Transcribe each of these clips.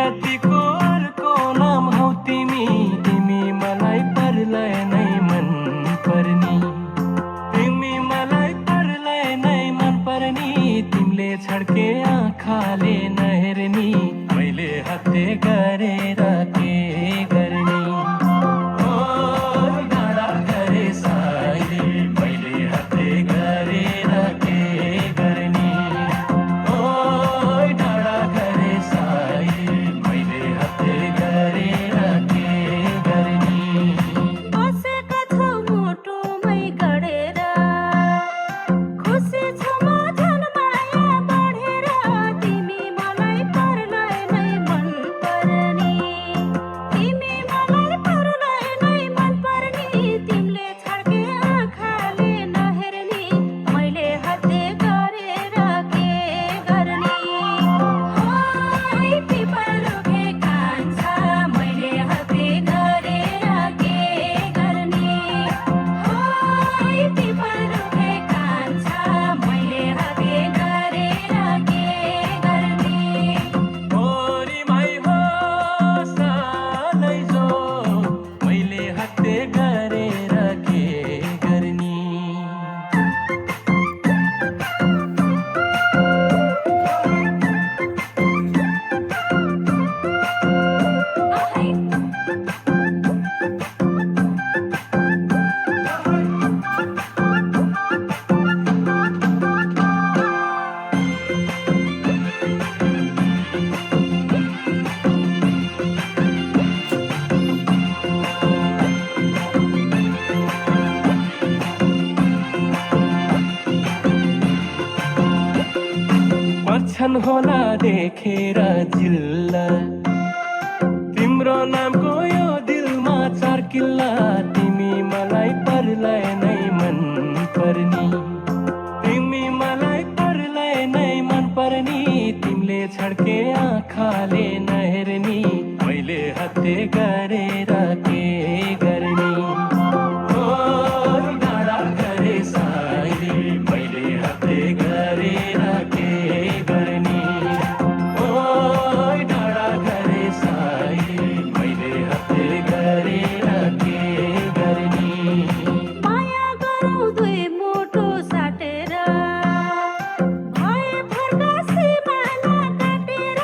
यतिको अर्को नाम हौ तिमी, तिमी मलाई परलाई नै मन पर्नी, तिमी मलाई परलाई नै मन पर्नी, तिमीले छड्के आँखाले नहेर्नी, मैले हत्ते गरेर के गर्ने। ओ डाँडा गरे साइली, मैले हत्ते गरेर के गर्ने। ओ डाँडा गरे साइली, मैले हत्ते गरेर के गर्ने। बसेका छौ मुटुमै गडेर, खुसी छु म झन् माया बढेर, तिमी मलाई परलाई नै मन पर्नी, तिमी मलाई परलाई नै मन पर्नी, तिमीले छड्के आँखाले नहेर्नी, मैले हत्ते गरेर के गर्ने। ओइ पिपल रुखे कान्छा, मैले हत्ते गरेर के गर्ने। ओइ पिपल रुखे कान्छा, मैले हत्ते गरेर के गर्ने। ओरी माई हो सालै जो, मैले हत्ते गरेर के गर्ने। पर्छन् होला देखेर जिल्ला, तिम्रो नामको यो दिलमा चार किल्ला, तिमी मलाई परलाई नै मन पर्नी, तिमी मलाई परलाई नै मन पर्नी, तिमीले छड्के आँखाले नहेर्नी, मैले हत्ते गरेर के गर्ने। ओ डाँडा गरे साइली, मैले हत्ते गरेर के गर्ने। ओ डाँडा गरे साइली, मैले हत्ते गरेर के गर्ने। माया गरौँ दुई मुटु साटेर, भए फर्का सिमाना काटेर,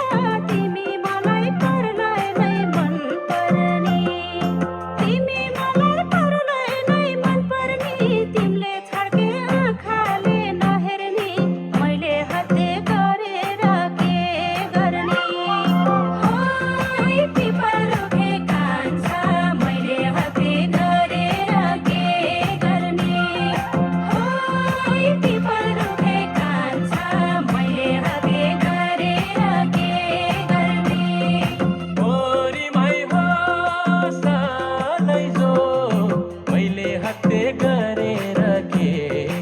तिमी मलाई परलाई नै मन पर्नी, तिमी मलाई परलाई नै मन पर्नी, तिमीले छड्के आँखाले नहेर्नी, मैले हत्ते गरेर के गर्ने। ओइ पिपल रुखे कान्छा, मैले हत्ते गरेर के गर्ने। ओइ पिपल रुखे कान्छा, मैले हत्ते गरेर के गर्ने। ओरी माई हो सालै जो, मैले हत्ते गरेर के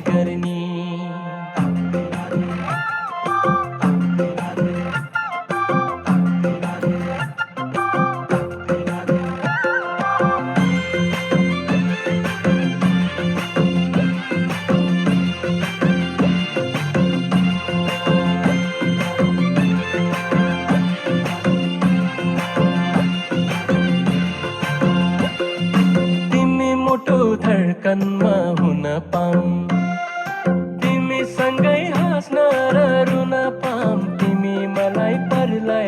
गर्ने। तिमी मुटु धड्कनमा हुन पाऊँ, तिमी सँगै हाँस्न र रुन पाऊँ, तिमी मलाई परलाई